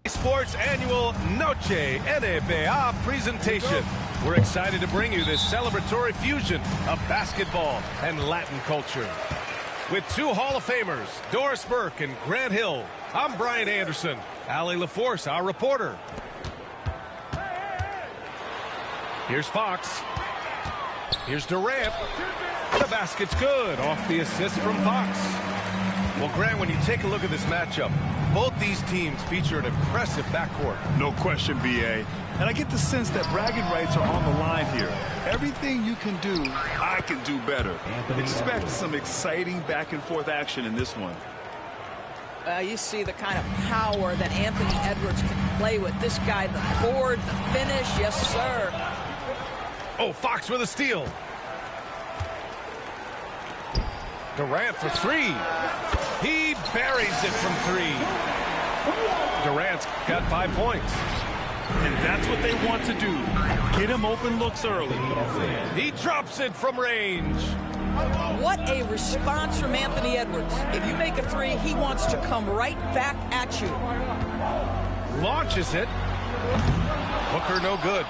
Sports annual Noche NBA presentation. We're excited to bring you this celebratory fusion of basketball and Latin culture. With two Hall of Famers, Doris Burke and Grant Hill, I'm Brian Anderson. Allie LaForce, our reporter. Here's Fox. Here's Durant. The basket's good off the assist from Fox. Well, Grant, when you take a look at this matchup, both these teams feature an impressive backcourt. No question, B.A. And I get the sense that bragging rights are on the line here. Everything you can do, I can do better. Expect some exciting back-and-forth action in this one. You see the kind of power that Anthony Edwards can play with. This guy, the board, the finish, yes, sir. Oh, Fox with a steal. Durant for three. He buries it from three. Durant's got 5 points. And that's what they want to do. Get him open looks early. He drops it from range. What a response from Anthony Edwards. If you make a three, he wants to come right back at you. Launches it. Booker no good.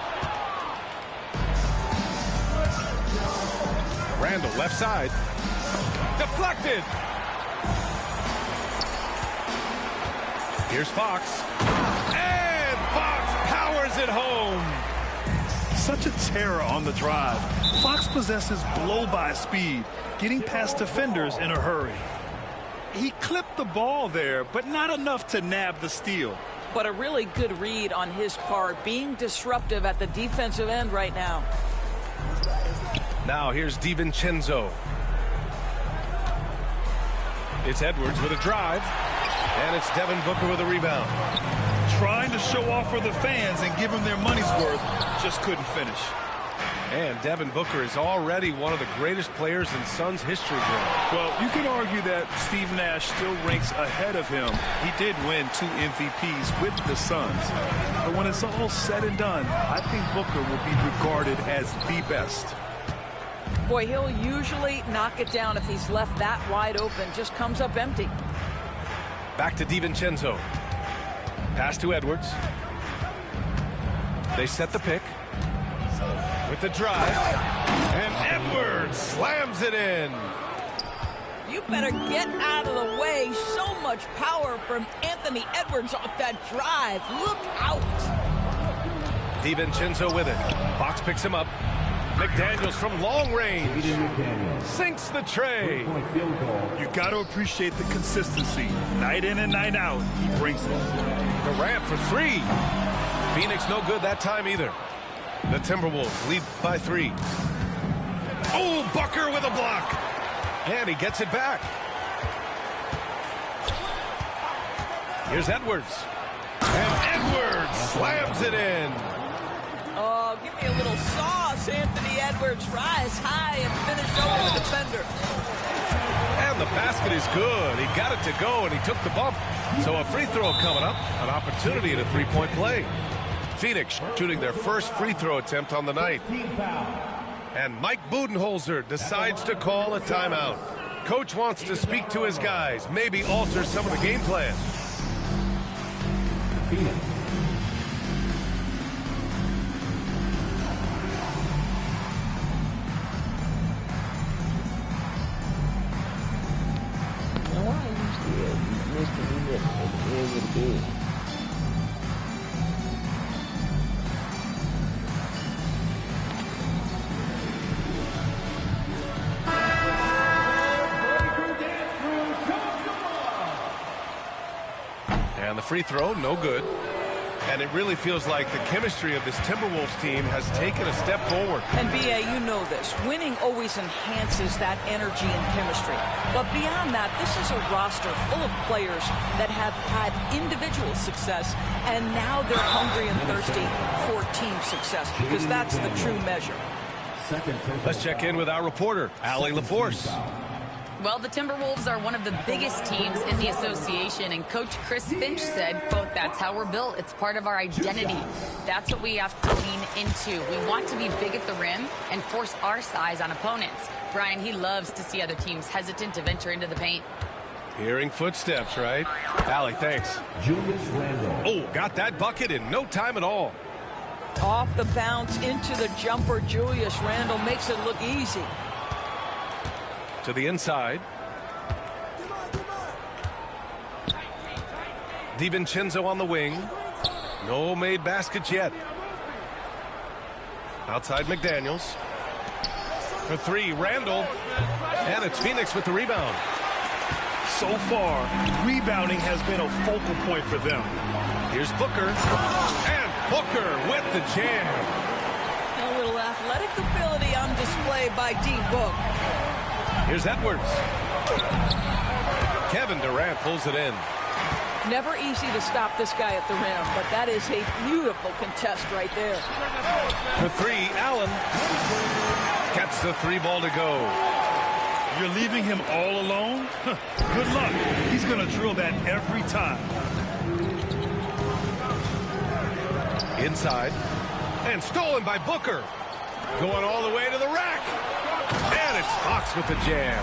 Randall left side. Deflected. Here's Fox. And Fox powers it home. Such a terror on the drive. Fox possesses blow-by speed, getting past defenders in a hurry. He clipped the ball there, but not enough to nab the steal. But a really good read on his part, being disruptive at the defensive end right now. Now here's DiVincenzo. It's Edwards with a drive, and it's Devin Booker with a rebound. Trying to show off for the fans and give them their money's worth, just couldn't finish. And Devin Booker is already one of the greatest players in Suns history. Well, you could argue that Steve Nash still ranks ahead of him. He did win 2 MVPs with the Suns. But when it's all said and done, I think Booker will be regarded as the best. Boy, he'll usually knock it down if he's left that wide open. Just comes up empty. Back to DiVincenzo. Pass to Edwards. They set the pick. With the drive. And Edwards slams it in. You better get out of the way. So much power from Anthony Edwards off that drive. Look out. DiVincenzo with it. Fox picks him up. McDaniels from long range sinks the tray. You got to appreciate the consistency. Night in and night out, he brings it. Durant for three. Phoenix no good that time either. The Timberwolves lead by 3. Oh, Booker with a block. And he gets it back. Here's Edwards. And Edwards slams it in. Oh, give me a little sauce, Anthony Edwards. Rise high and finish over the defender. And the basket is good. He got it to go, and he took the bump. So a free throw coming up, an opportunity at a three-point play. Phoenix shooting their first free throw attempt on the night. And Mike Budenholzer decides to call a timeout. Coach wants to speak to his guys, maybe alter some of the game plan. Phoenix. And the free throw, no good. And it really feels like the chemistry of this Timberwolves team has taken a step forward. And, B.A., you know this. Winning always enhances that energy and chemistry. But beyond that, this is a roster full of players that have had individual success, and now they're hungry and thirsty for team success, because that's the true measure. Let's check in with our reporter, Allie LaForce. Well, the Timberwolves are one of the biggest teams in the association, and Coach Chris Finch said, quote, "That's how we're built. It's part of our identity. That's what we have to lean into. We want to be big at the rim and force our size on opponents." Brian, he loves to see other teams hesitant to venture into the paint. Hearing footsteps, right? Allie, thanks. Julius Randle. Oh, got that bucket in no time at all. Off the bounce into the jumper, Julius Randle makes it look easy. To the inside. DiVincenzo on the wing. No made baskets yet. Outside McDaniels. For three, Randle. And it's Phoenix with the rebound. So far, rebounding has been a focal point for them. Here's Booker. And Booker with the jam. A little athletic ability on display by D-Book. Here's Edwards. Kevin Durant pulls it in. Never easy to stop this guy at the rim, but that is a beautiful contest right there. For three, Allen. Gets the three ball to go. You're leaving him all alone? Good luck. He's going to drill that every time. Inside. And stolen by Booker. Going all the way to the rack. And it's Fox with the jam.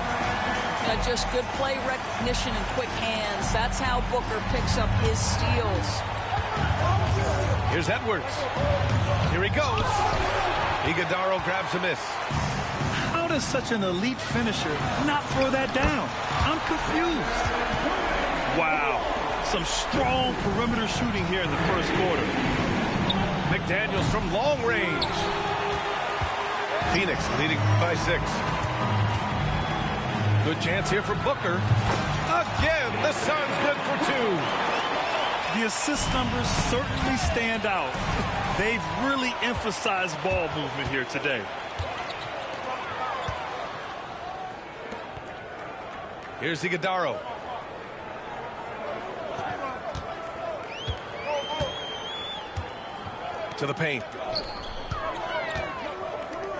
Just good play recognition and quick hands. That's how Booker picks up his steals. Here's Edwards. Here he goes. Iguodala grabs a miss. How does such an elite finisher not throw that down? I'm confused. Wow. Some strong perimeter shooting here in the first quarter. McDaniels from long range. Phoenix leading by 6. Good chance here for Booker. Again, the Suns good for 2. The assist numbers certainly stand out. They've really emphasized ball movement here today. Here's Iguodala. To the paint.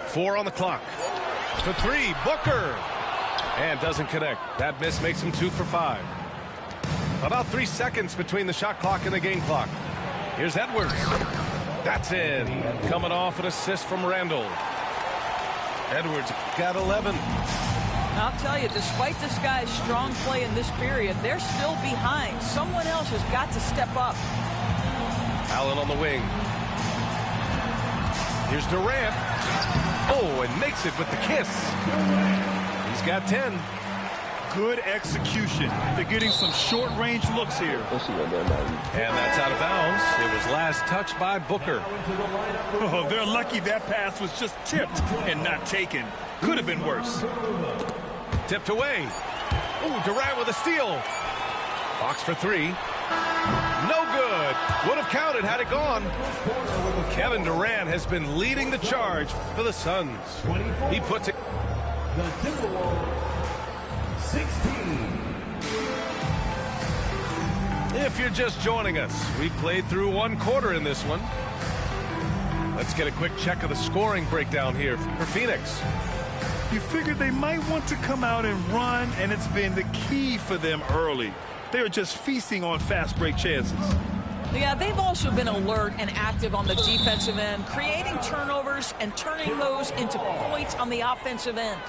4 on the clock. For 3, Booker. And doesn't connect. That miss makes him 2 for 5. About 3 seconds between the shot clock and the game clock. Here's Edwards. That's in. Coming off an assist from Randle. Edwards got 11. I'll tell you, despite this guy's strong play in this period, they're still behind. Someone else has got to step up. Allen on the wing. Here's Durant. Oh, and makes it with the kiss. He's got 10. Good execution. They're getting some short-range looks here. And that's out of bounds. It was last touched by Booker. Oh, they're lucky that pass was just tipped and not taken. Could have been worse. Tipped away. Ooh, Durant with a steal. Fox for 3. No good. Would have counted had it gone. Kevin Durant has been leading the charge for the Suns. He puts it. The Timberwolves, 16. If you're just joining us, we played through 1 quarter in this one. Let's get a quick check of the scoring breakdown here for Phoenix. You figured they might want to come out and run, and it's been the key for them early. They're just feasting on fast break chances. Yeah, they've also been alert and active on the defensive end, creating turnovers and turning those into points on the offensive end.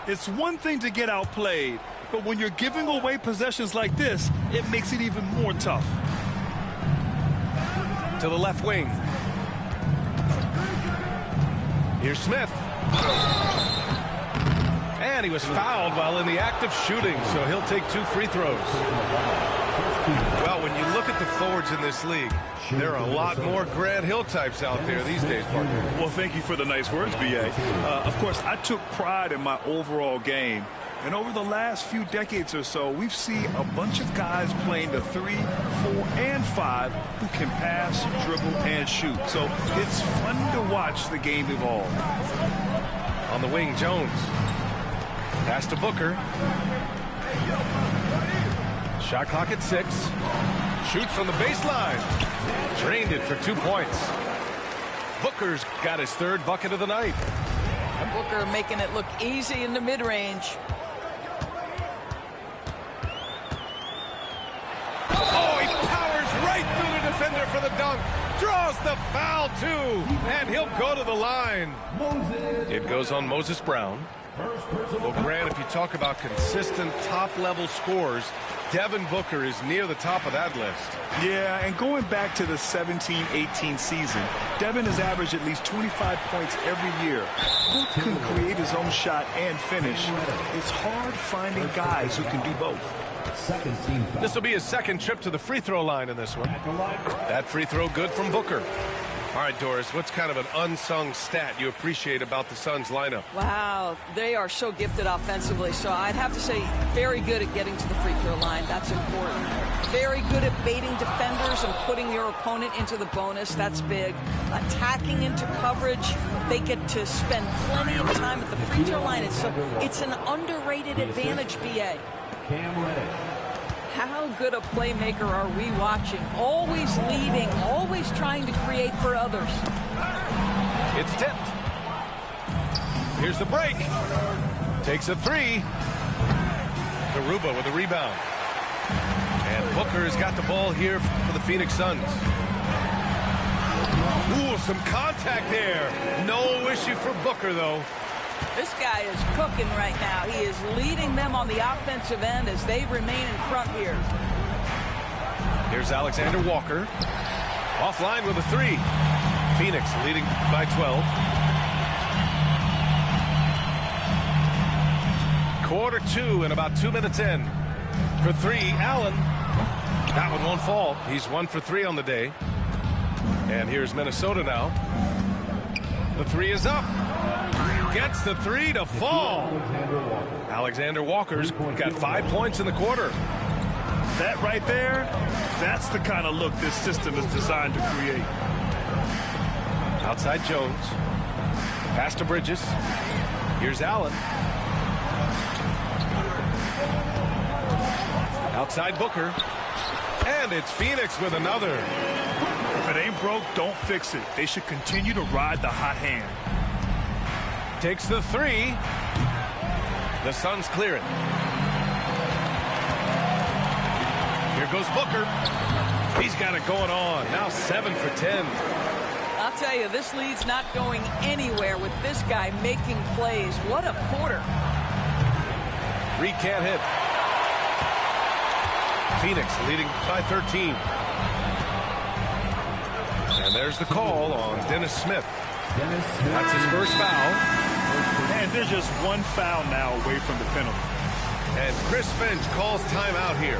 It's one thing to get outplayed, but when you're giving away possessions like this, it makes it even more tough. To the left wing. Here's Smith. And he was fouled while in the act of shooting, so he'll take 2 free throws. Well, when you look at the forwards in this league, there are a lot more Grant Hill types out there these days, partner. Well, thank you for the nice words, B.A. Of course, I took pride in my overall game. And over the last few decades or so, we've seen a bunch of guys playing the 3, 4, and 5 who can pass, dribble, and shoot. So it's fun to watch the game evolve. On the wing, Jones. Pass to Booker. Shot clock at 6. Shoots from the baseline. Drained it for 2 points. Booker's got his 3rd bucket of the night. Booker making it look easy in the mid-range. Oh, he powers right through the defender for the dunk. Draws the foul, too. And he'll go to the line. It goes on Moses Brown. Well, Grant, if you talk about consistent top-level scores, Devin Booker is near the top of that list. Yeah, and going back to the 17-18 season, Devin has averaged at least 25 points every year. Book can create his own shot and finish. It's hard finding guys who can do both. This will be his second trip to the free throw line in this one. That free throw good from Booker. All right, Doris, what's kind of an unsung stat you appreciate about the Suns lineup? Wow, they are so gifted offensively. So I'd have to say very good at getting to the free throw line. That's important. Very good at baiting defenders and putting your opponent into the bonus. That's big. Attacking into coverage. They get to spend plenty of time at the free throw line. It's an underrated advantage, BA. Cam Reddish. How good a playmaker are we watching? Always leading, always trying to create for others. It's tipped. Here's the break. Takes a three. Garuba with a rebound. And Booker has got the ball here for the Phoenix Suns. Ooh, some contact there. No issue for Booker, though. This guy is cooking right now. He is leading them on the offensive end as they remain in front here. Here's Alexander Walker. Offline with a three. Phoenix leading by 12. Quarter two and about 2 minutes in. For three, Allen. That one won't fall. He's 1 for 3 on the day. And here's Minnesota now. The three is up. Gets the three to fall. Alexander Walker's got 5 points in the quarter. That right there, that's the kind of look this system is designed to create. Outside Jones. Pass to Bridges. Here's Allen. Outside Booker. And it's Phoenix with another. If it ain't broke, don't fix it. They should continue to ride the hot hand. Takes the three. The Suns clear it. Here goes Booker. He's got it going on. Now 7 for 10. I'll tell you, this lead's not going anywhere with this guy making plays. What a quarter. Reed can't hit. Phoenix leading by 13. And there's the call on Dennis Smith. That's his first foul. And they're just one foul now away from the penalty. And Chris Finch calls timeout here.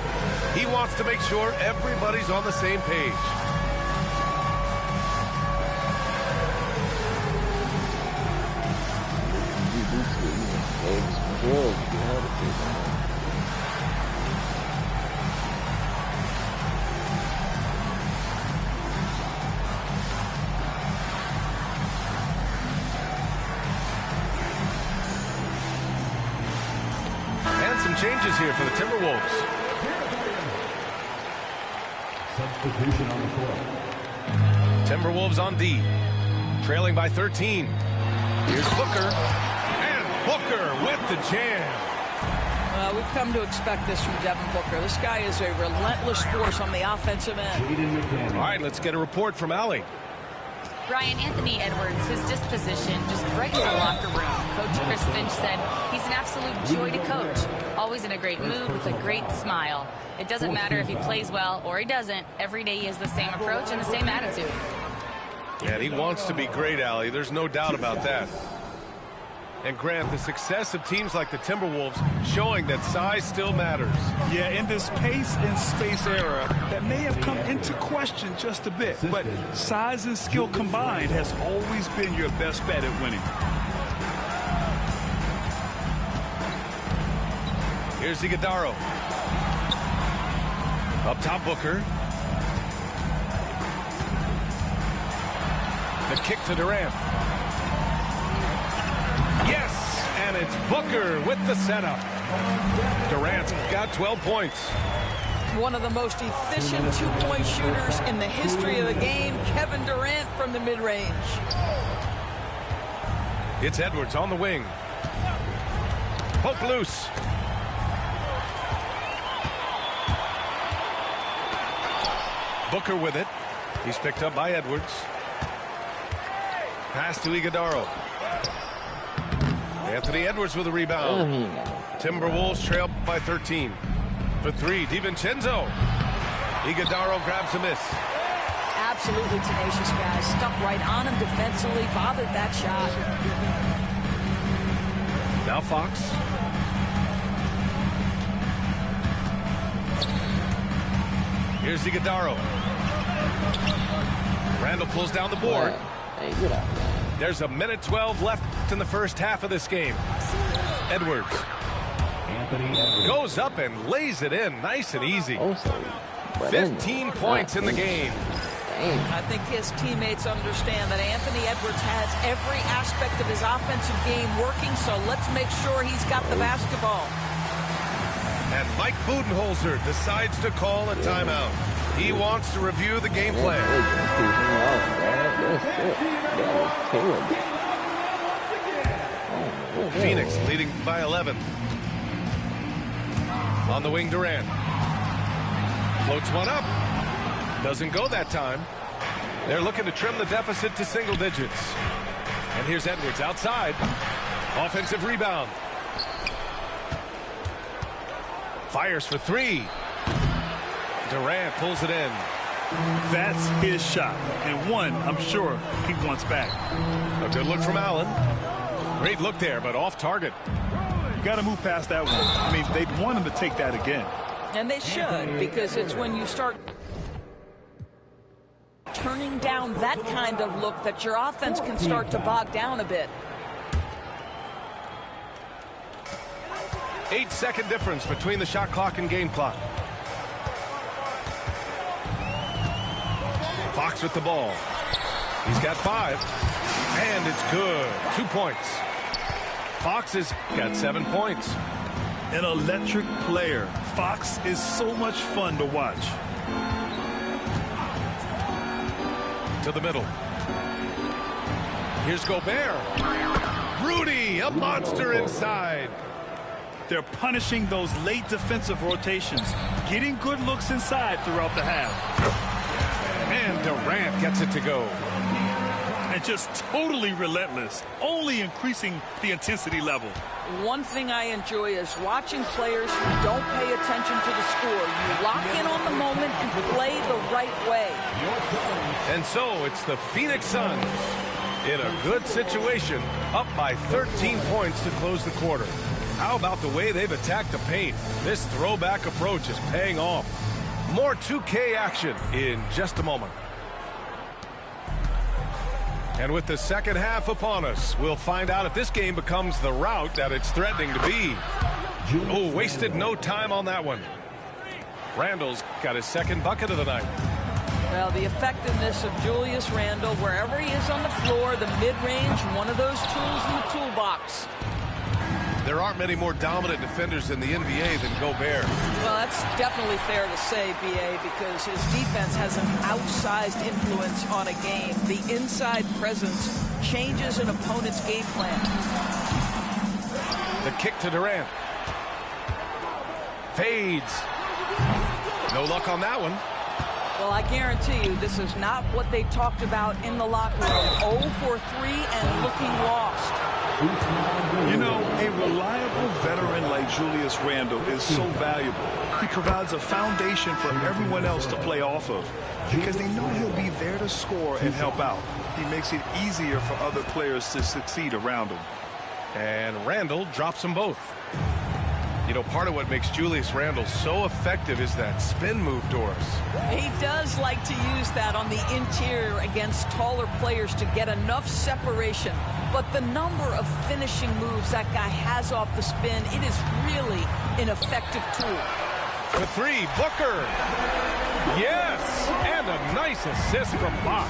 He wants to make sure everybody's on the same page. Changes here for the Timberwolves. Substitution on the court. Timberwolves on D. Trailing by 13. Here's Booker. And Booker with the jam. We've come to expect this from Devin Booker. This guy is a relentless force on the offensive end. All right, let's get a report from Allie. Brian, Anthony Edwards, his disposition just breaks the locker room. Coach Chris Finch said he's an absolute joy to coach. Always in a great mood with a great smile. It doesn't matter if he plays well or he doesn't. Every day he has the same approach and the same attitude. And he wants to be great, Allie. There's no doubt about that. And Grant, the success of teams like the Timberwolves showing that size still matters. Yeah, in this pace and space era, that may have come into question just a bit. But size and skill combined has always been your best bet at winning. Here's Iguodala. Up top, Booker. The kick to Durant. Yes, and it's Booker with the setup. Durant's got 12 points. One of the most efficient two-point shooters in the history of the game, Kevin Durant from the mid-range. It's Edwards on the wing. Poke loose. Booker with it. He's picked up by Edwards. Pass to Iguodaro. Anthony Edwards with a rebound. Timberwolves trail by 13. For three, DiVincenzo. Iguodaro grabs a miss. Absolutely tenacious guy. Stuck right on him defensively. Bothered that shot. Now Fox. Here's Iguodaro. Randall pulls down the board. Hey, get out, man. There's a minute 12 left in the first half of this game. Edwards Anthony Edwards. goes up and lays it in nice and easy. Also, 15 points in the game. I think his teammates understand that Anthony Edwards has every aspect of his offensive game working, so let's make sure he's got the basketball. And Mike Budenholzer decides to call a timeout. He wants to review the game plan. Phoenix leading by 11. On the wing, Durant. Floats one up. Doesn't go that time. They're looking to trim the deficit to single digits. And here's Edwards outside. Offensive rebound. Fires for three. Durant pulls it in. That's his shot, and one I'm sure he wants back. A good look from Allen. Great look there, but off target. You got to move past that one. I mean, they'd want him to take that again. And they should, because it's when you start turning down that kind of look that your offense can start to bog down a bit. 8-second difference between the shot clock and game clock. Fox with the ball. He's got 5. And it's good. 2 points. Fox has got 7 points. An electric player. Fox is so much fun to watch. To the middle. Here's Gobert. Rudy, a monster inside. They're punishing those late defensive rotations, getting good looks inside throughout the half. And Durant gets it to go. And just totally relentless, only increasing the intensity level. One thing I enjoy is watching players who don't pay attention to the score. You lock in on the moment and play the right way. And so it's the Phoenix Suns in a good situation, up by 13 points to close the quarter. How about the way they've attacked the paint? This throwback approach is paying off. More 2K action in just a moment. And with the second half upon us, we'll find out if this game becomes the rout that it's threatening to be. Oh, wasted no time on that one. Randall's got his second bucket of the night. Well, the effectiveness of Julius Randle, wherever he is on the floor, the mid-range, one of those tools in the toolbox. There aren't many more dominant defenders in the NBA than Gobert. Well, that's definitely fair to say, B.A., because his defense has an outsized influence on a game. The inside presence changes an opponent's game plan. The kick to Durant. Fades. No luck on that one. Well, I guarantee you this is not what they talked about in the locker room. 0 for 3 and looking lost. You know, a reliable veteran like Julius Randle is so valuable. He provides a foundation for everyone else to play off of because they know he'll be there to score and help out. He makes it easier for other players to succeed around him. And Randle drops them both. You know, part of what makes Julius Randle so effective is that spin move, Doris. He does like to use that on the interior against taller players to get enough separation. But the number of finishing moves that guy has off the spin, it is really an effective tool. For three, Booker. Yes, and a nice assist from Fox.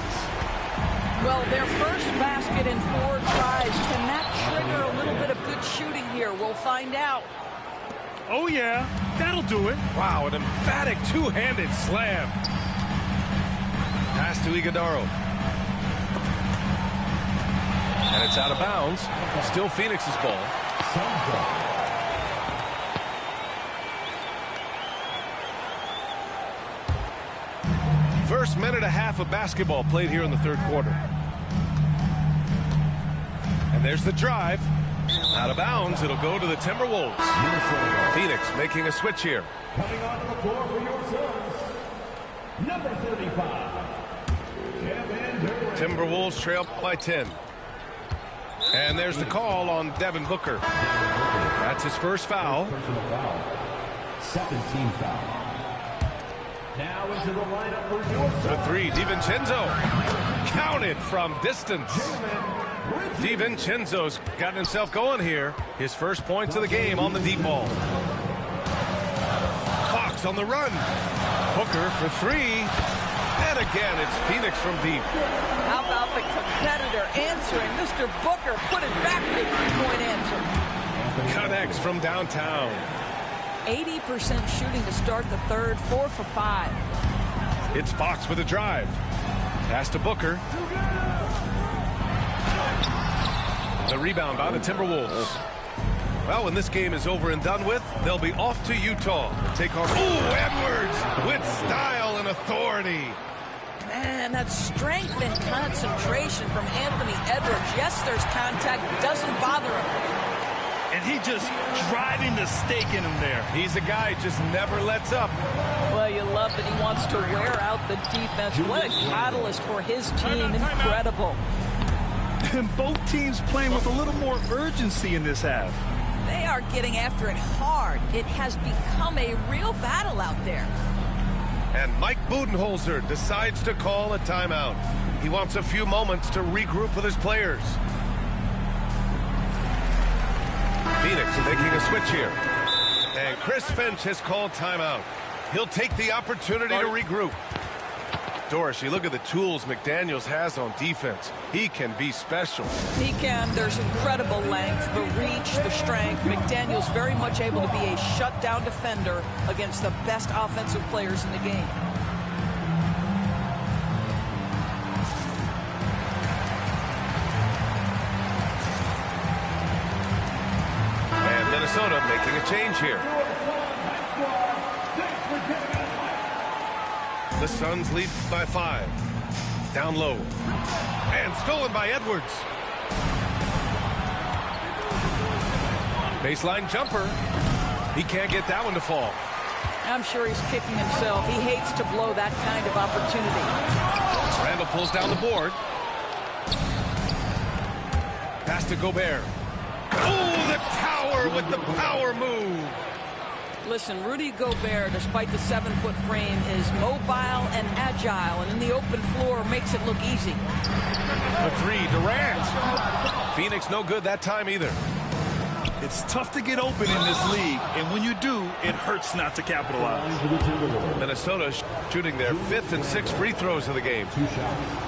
Well, their first basket in 4 tries. Can that trigger a little bit of good shooting here? We'll find out. Oh, yeah, that'll do it. Wow, an emphatic two-handed slam. Pass to Iguodaro. And it's out of bounds. Still Phoenix's ball. First minute and a half of basketball played here in the third quarter. And there's the drive. Out of bounds. It'll go to the Timberwolves. Phoenix making a switch here. Coming onto the floor for your Suns, number 35. Timberwolves trail by 10. And there's the call on Devin Booker. That's his first foul. Personal foul. Second team foul. Now into the lineup for your The Suns. three, DiVincenzo. Counted from distance. DiVincenzo's got himself going here. His first points of the game on the deep ball. Fox on the run. Booker for three. And again, it's Phoenix from deep. How about the competitor answering? Mr. Booker put it back with a three-point answer. Connects from downtown. 80% shooting to start the third, 4 for 5. It's Fox with a drive. Pass to Booker. The rebound by the Timberwolves. Well, when this game is over and done with, they'll be off to Utah. Take on Edwards with style and authority. Man, that strength and concentration from Anthony Edwards. Yes, there's contact. Doesn't bother him. And he just driving the stake in him there. He's a guy who just never lets up. Well, you love that he wants to wear out the defense. What a catalyst for his team. Incredible. And both teams playing with a little more urgency in this half. They are getting after it hard. It has become a real battle out there. And Mike Budenholzer decides to call a timeout. He wants a few moments to regroup with his players. Phoenix making a switch here. And Chris Finch has called timeout. He'll take the opportunity to regroup. Doris, you look at the tools McDaniels has on defense. He can be special. He can. There's incredible length, the reach, the strength. McDaniels very much able to be a shutdown defender against the best offensive players in the game. And Minnesota making a change here. The Suns lead by 5. Down low. And stolen by Edwards. Baseline jumper. He can't get that one to fall. I'm sure he's kicking himself. He hates to blow that kind of opportunity. Randall pulls down the board. Pass to Gobert. Oh, the tower with the power move. Listen, Rudy Gobert, despite the 7-foot frame, is mobile and agile, and in the open floor makes it look easy. The three, Durant. Phoenix no good that time either. It's tough to get open in this league, and when you do, it hurts not to capitalize. Minnesota shooting their 5th and 6th free throws of the game. 2 shots.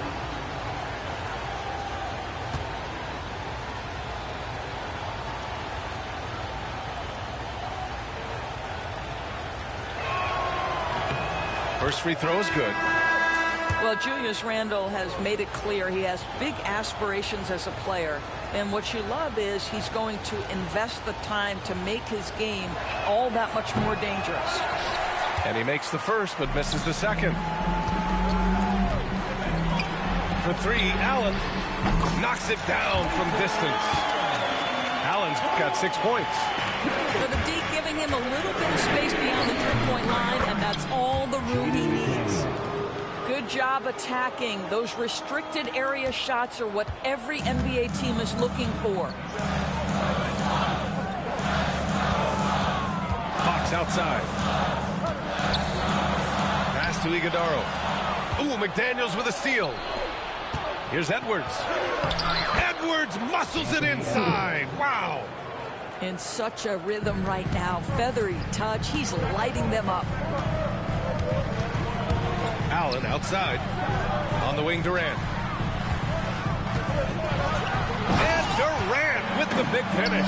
First free throw is good. Well, Julius Randle has made it clear he has big aspirations as a player. And what you love is he's going to invest the time to make his game all that much more dangerous. And he makes the first, but misses the second. For three, Allen knocks it down from distance. Allen's got 6 points. For the D, giving him a little bit of space beyond the three-point line, and that's all the room he needs. Good job attacking. Those restricted area shots are what every NBA team is looking for. Fox outside. Pass to Iguodala. Ooh, McDaniels with a steal. Here's Edwards. Edwards muscles it inside. Wow. In such a rhythm right now. Feathery touch. He's lighting them up. Allen outside. On the wing, Durant. And Durant with the big finish.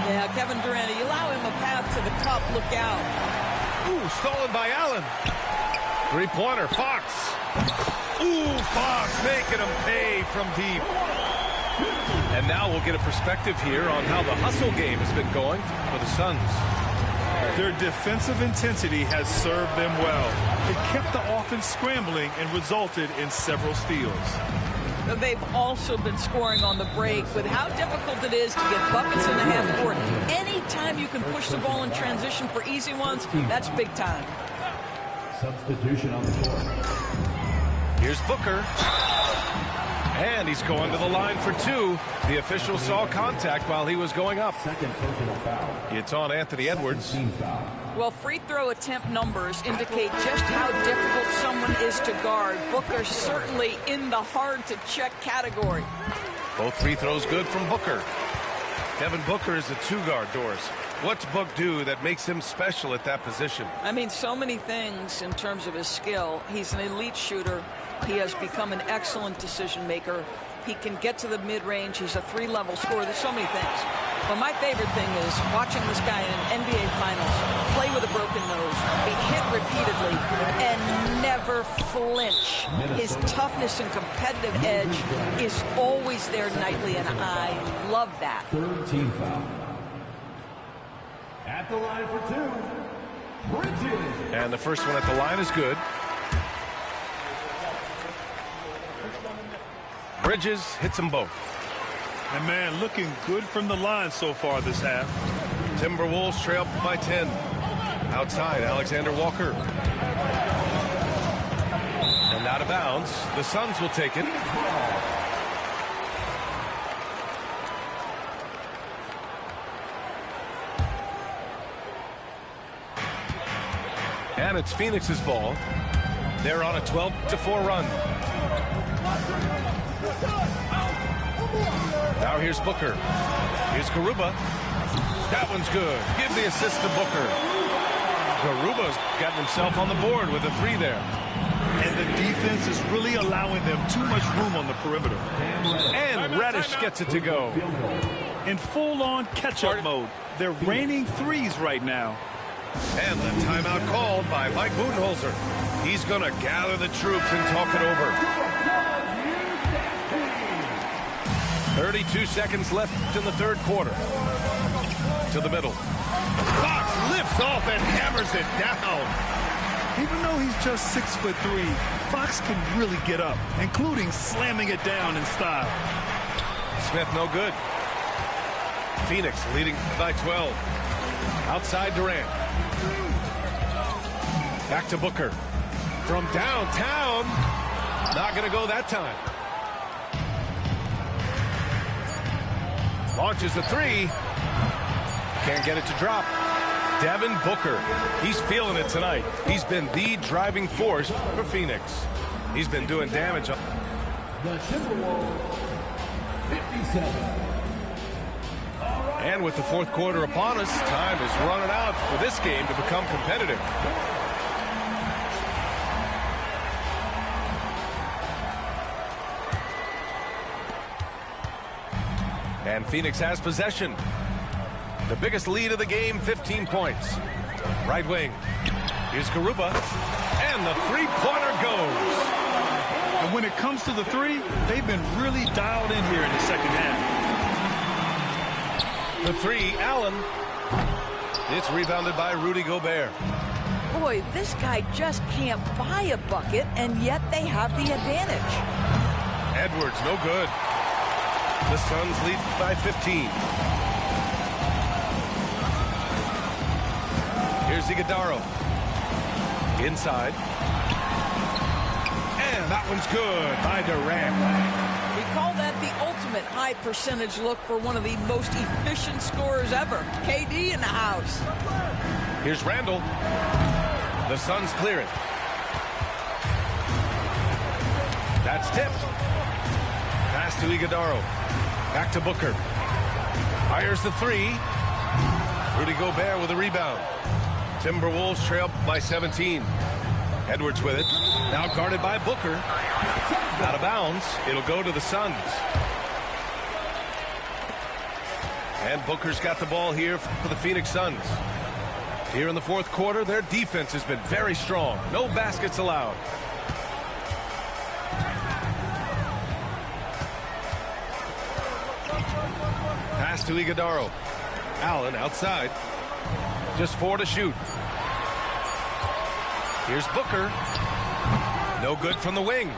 Yeah, Kevin Durant, you allow him a path to the cup. Look out. Ooh, stolen by Allen. Three-pointer, Fox. Ooh, Fox making him pay from deep. And now we'll get a perspective here on how the hustle game has been going for the Suns. Their defensive intensity has served them well. It kept the offense scrambling and resulted in several steals. They've also been scoring on the break with how difficult it is to get buckets in the half court. Anytime you can push the ball in transition for easy ones, that's big time. Substitution on the court. Here's Booker. And he's going to the line for two. The official saw contact while he was going up. Second personal foul. It's on Anthony Edwards. Team foul. Well, free throw attempt numbers indicate just how difficult someone is to guard. Booker certainly in the hard-to-check category. Both free throws good from Booker. Devin Booker is a two-guard, Doris. What's Book do that makes him special at that position? I mean, so many things in terms of his skill. He's an elite shooter. He has become an excellent decision maker. He can get to the mid-range. He's a three-level scorer. There's so many things. But my favorite thing is watching this guy in NBA Finals play with a broken nose, be hit repeatedly, and never flinch. His toughness and competitive edge is always there nightly, and I love that. Third team foul. At the line for two, Bridges. And the first one at the line is good. Bridges hits them both. And man, looking good from the line so far this half. Timberwolves trail by 10. Outside, Alexander Walker. And out of bounds. The Suns will take it. And it's Phoenix's ball. They're on a 12-4 run. Now here's Booker. Here's Garuba. That one's good. Give the assist to Booker. Garuba's gotten himself on the board with a three there. And the defense is really allowing them too much room on the perimeter. And Reddish gets it to go. In full-on catch-up mode. They're raining threes right now. And the timeout called by Mike Budenholzer. He's going to gather the troops and talk it over. 32 seconds left in the third quarter. To the middle. Fox lifts off and hammers it down. Even though he's just 6'3", Fox can really get up, including slamming it down in style. Smith no good. Phoenix leading by 12. Outside Durant. Back to Booker. From downtown. Not going to go that time. Launches the three. Can't get it to drop. Devin Booker. He's feeling it tonight. He's been the driving force for Phoenix. He's been doing damage. The Timberwolves, 57. And with the fourth quarter upon us, time is running out for this game to become competitive. And Phoenix has possession. The biggest lead of the game, 15 points. Right wing. Here's Garuba. And the three-pointer goes. And when it comes to the three, they've been really dialed in here in the second half. The three, Allen. It's rebounded by Rudy Gobert. Boy, this guy just can't buy a bucket, and yet they have the advantage. Edwards, no good. The Suns lead by 15. Here's Iguodala. Inside. And that one's good by Durant. We call that the ultimate high percentage look for one of the most efficient scorers ever. KD in the house. Here's Randall. The Suns clear it. That's tipped. Pass to Iguodala. Back to Booker. Fires the three. Rudy Gobert with a rebound. Timberwolves trail by 17. Edwards with it. Now guarded by Booker. Out of bounds. It'll go to the Suns. And Booker's got the ball here for the Phoenix Suns. Here in the fourth quarter, their defense has been very strong. No baskets allowed. to Iguodala. Allen outside. Just 4 to shoot. Here's Booker. No good from the wing.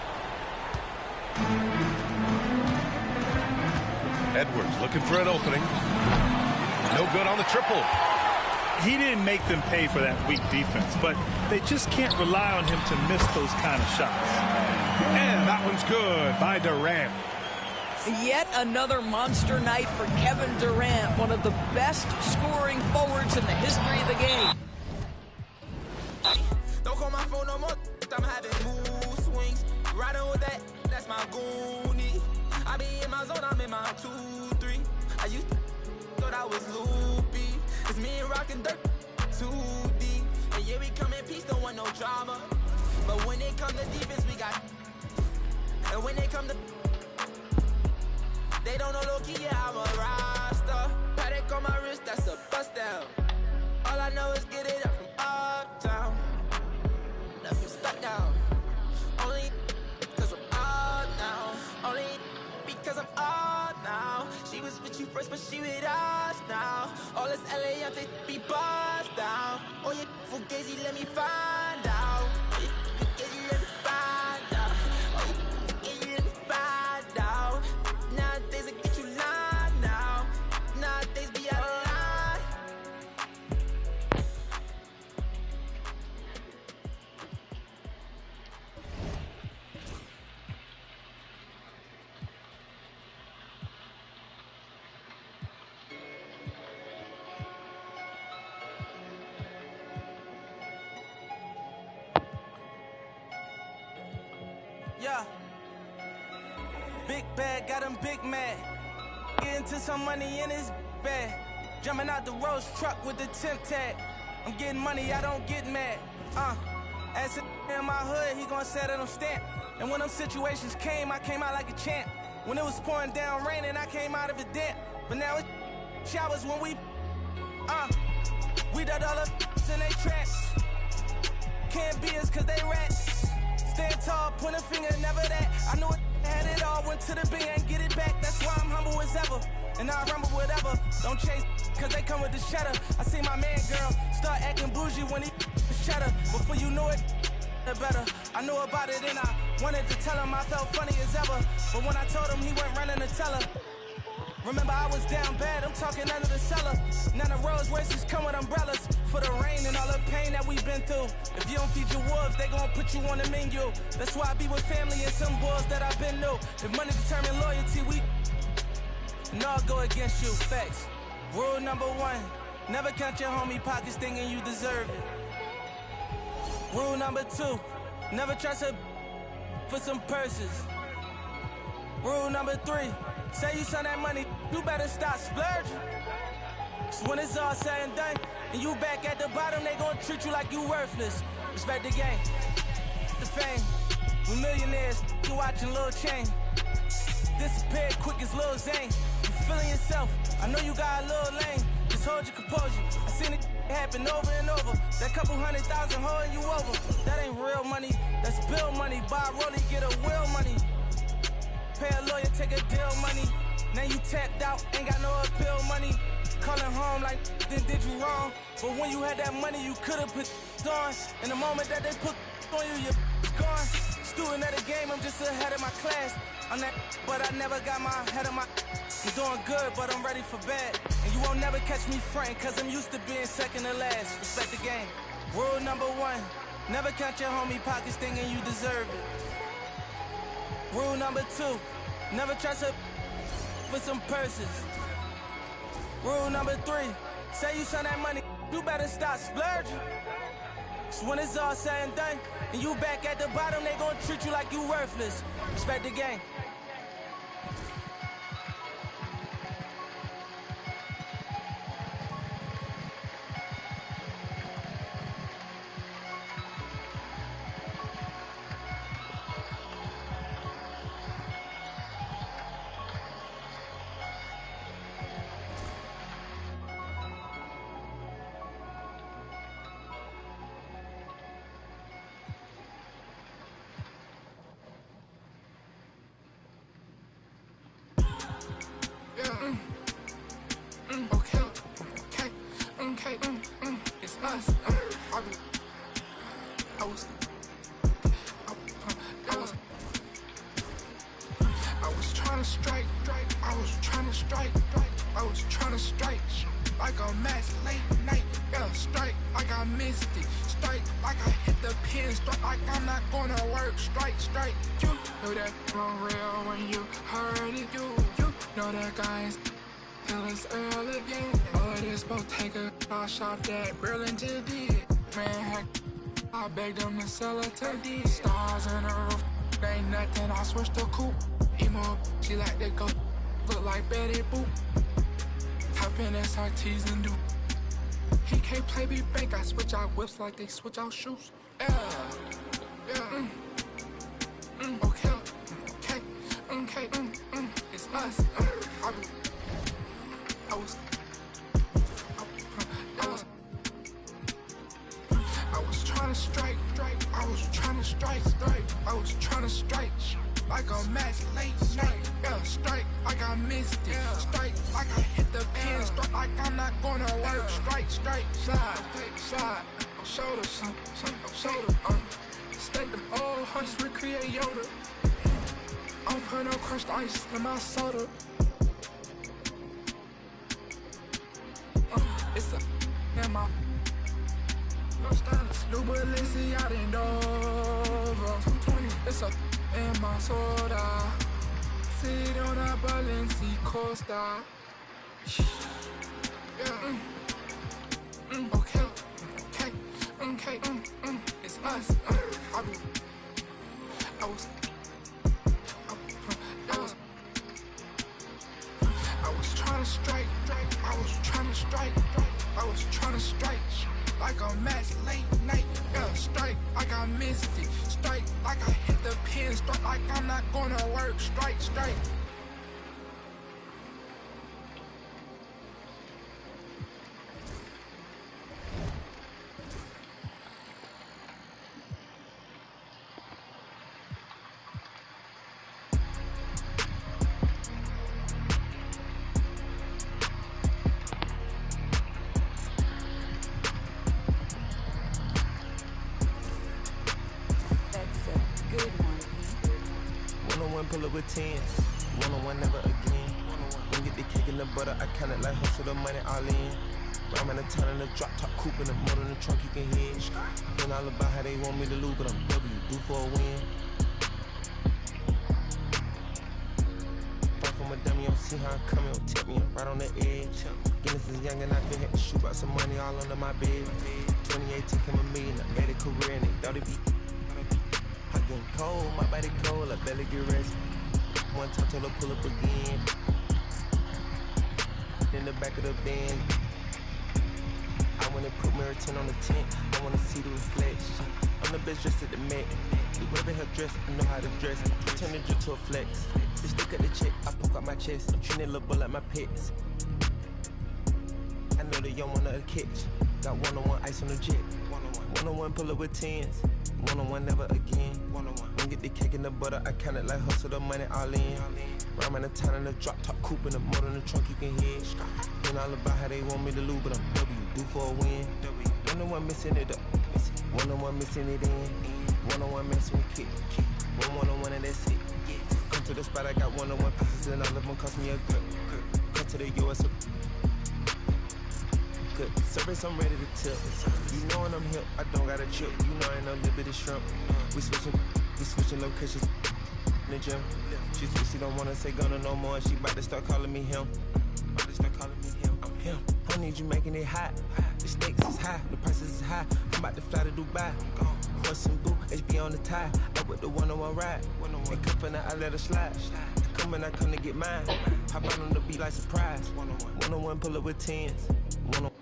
Edwards looking for an opening. No good on the triple. He didn't make them pay for that weak defense, but they just can't rely on him to miss those kind of shots. And that one's good by Durant. Yet another monster night for Kevin Durant, one of the best scoring forwards in the history of the game. Don't call my phone no more. I'm having mood swings. Riding with that, that's my goonie. I be in my zone, I'm in my 2-3. I used to thought I was loopy. It's me and rockin' dirt, 2D. And yeah, we come in peace, don't want no drama. But when it come to defense, we got. And when they come to, they don't know low key, yeah, I'm a roster. Paddock on my wrist, that's a bust down. All I know is get it up from uptown. Nothing stuck down. Only because I'm out now. Only because I'm out now. She was with you first, but she with us now. All this LA, I take be buzzed down. Oh, you fugazi, let me find out. Oh, you fugazi, let me find out. Oh, you fugazi, let me find out. Nowadays, I get you lying now. Nowadays, be out of line. Yeah. Big bag, got him big mad. Get into some money in his bag. Jumping out the Rolls truck with the temp tag. I'm getting money, I don't get mad. As in my hood, he gon' set it on stamp. And when them situations came, I came out like a champ. When it was pouring down raining, I came out of it damp. But now it's showers when we done all the in they traps. Can't be us cause they rats. Stand tall, point a finger, never that. I knew it had it all, went to the bank, get it back. That's why I'm humble as ever. And I rumble whatever. Don't chase cause they come with the cheddar. I see my man girl start acting bougie when he cheddar. Before you knew it, better. I knew about it and I wanted to tell him I felt funny as ever. But when I told him, he went running to tell her. Remember I was down bad, I'm talking under the cellar. Now the Rolls Royces come with umbrellas for the rain and all the pain that we've been through. If you don't feed your wolves, they gon' put you on the menu. That's why I be with family and some boys that I've been new. If money determine loyalty, we and all go against you. Facts. Rule number 1, never count your homie pockets thinking you deserve it. Rule number 2, never trust a for some purses. Rule number 3, say you send that money, you better stop splurging. So when it's all said and done, and you back at the bottom, they gon' treat you like you worthless. Respect the game, the fame. We millionaires, you watching Lil Chain. Disappeared quick as Lil Zane. You feeling yourself, I know you got a little lane. Just hold your composure, I seen it happen over and over. That couple 100,000 holding you over. That ain't real money, that's bill money. Buy a rollie, get a wheel money. Pay a lawyer, take a deal money. Now you tapped out, ain't got no appeal money. Calling home like, then did you wrong? But when you had that money, you could've put on. In the moment that they put on you, you're gone. Student of the game, I'm just ahead of my class. I'm that, but I never got my head of my. I'm doing good, but I'm ready for bad. And you won't never catch me frontin', cause I'm used to being second to last. Respect the game. Rule number 1, never count your homie pockets thinking you deserve it. Rule number 2, never trust a for some purses. Rule number 3, say you send that money, you better stop splurging. So when it's all said and done, and you back at the bottom, they gon' treat you like you worthless. Respect the game. Okay, it's us. I was trying to strike. I was trying to strike. I was trying to strike like a match late night. Yeah, strike like I missed it. Strike like I hit the pin. Strike like I'm not gonna work. Strike. You know that wrong real when you heard it. You know that guys tell us early again. All of this both take a shot that Berlin just did. Man, heck, I begged them to sell it to these stars in the roof. Ain't nothing, I switched to coupe. Emo, she like to go. Look like Betty Boop. Hop in SRTs and do. He can't play me bank. I switch out whips like they switch out shoes. Yeah. Okay. It's us. I was trying to strike. I was trying to strike. I was trying to strike like a match late night. Yeah, strike like I missed it. Strike like I hit the pin. Strike like I'm not gonna work. Strike, side, shoulder, shoulder. Stake them all hunts, recreate Yoda. I don't put no crushed ice in my soda. It's a in my new Balenciaga in Dover. 220. It's a in my soda. Sit on a Balenciaga Costa. Yeah. Okay. It's us. I was trying to strike. I was trying to strike. I was trying to strike like a match late night. Yeah, strike like I missed it. Strike like I hit the pin. Strike like I'm not gonna work. Strike. Pull up with 10s, one-on-one never again. When get the cake in the butter, I count it like hustle the money all in. I'm in a ton in the drop top coupe in the motor in the trunk you can hear. Ain't all about how they want me to lose, but I'm W, due for a win. Far from a dummy, you don't see how I'm coming, don't tip me, I'm right on the edge. Guinness is young and I been had to shoot out some money all under my bed. 2018 came a million, I made a career and they thought it'd be. I getting cold, my body cold, I barely get rest. One time told her pull up again. In the back of the van, I wanna put Meriton on the tent. I wanna see the reflection. I'm the best dressed at the Met. Whoever her dress, I know how to dress. Turn the drip to a flex. Just look at the check, I poke out my chest. I'm treating little boy like my pets. I know they don't wanna catch. Got one-on-one ice on the jet. One-on-one pull up with 10s. One-on-one never again. When get the cake in the butter, I count it like hustle the money all in. Rhyme in the town in the drop top coupe in the motor in the trunk you can hear. Ain't all about how they want me to lose, but I'm W, due for a win. One-on-one missing it up. One-on-one missing it in. One-on-one messing with kick. One-on-one and that's it. Come to the spot, I got one-on-one pieces and all of them cost me a grip. Come to the US. Good. Service, I'm ready to tip. You know when I'm hip, I don't got a chip. You know I ain't no liberty shrimp. We switching locations in the gym. She said she don't wanna say Gunna no more. She about to start calling me him. I'm him. I need you making it hot. The stakes is high, the prices is high. I'm about to fly to Dubai. Horse and boo, HB on the tie. I with the one-on-one ride. Ain't come from that, I let her slide. I come and I come to get mine. Hop out on the beat like surprise. One-on-one pull up with 10s. One-on-one.